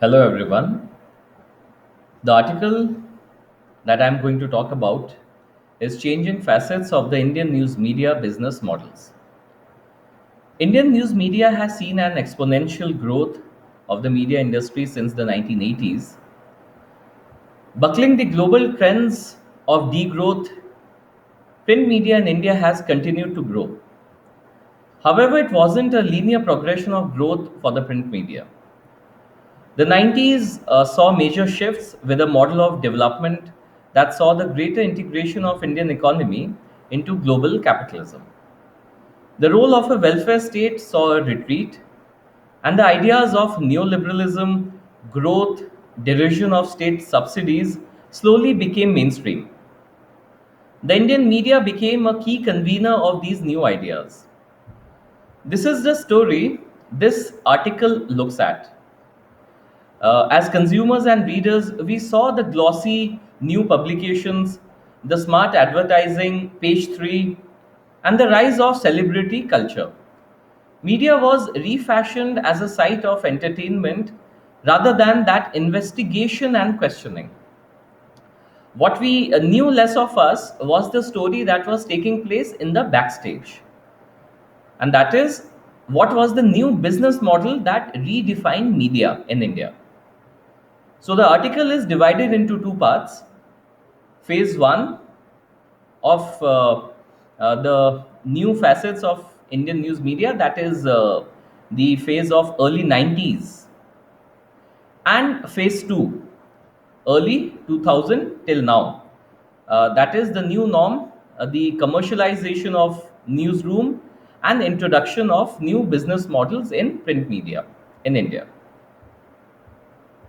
Hello, everyone. The article that I'm going to talk about is Changing Facets of the Indian News Media Business Models. Indian news media has seen an exponential growth of the media industry since the 1980s. Buckling the global trends of degrowth, print media in India has continued to grow. However, it wasn't a linear progression of growth for the print media. The 90s saw major shifts with a model of development that saw the greater integration of Indian economy into global capitalism. The role of a welfare state saw a retreat, and the ideas of neoliberalism, growth, derision of state subsidies slowly became mainstream. The Indian media became a key convener of these new ideas. This is the story this article looks at. As consumers and readers, we saw the glossy new publications, the smart advertising, page 3, and the rise of celebrity culture. Media was refashioned as a site of entertainment rather than that investigation and questioning. What we knew less of us was the story that was taking place in the backstage. And that is what was the new business model that redefined media in India. So the article is divided into two parts. Phase one of the new facets of Indian news media, that is the phase of early 90s, and phase two, early 2000 till now. That is the new norm, the commercialization of newsroom and introduction of new business models in print media in India.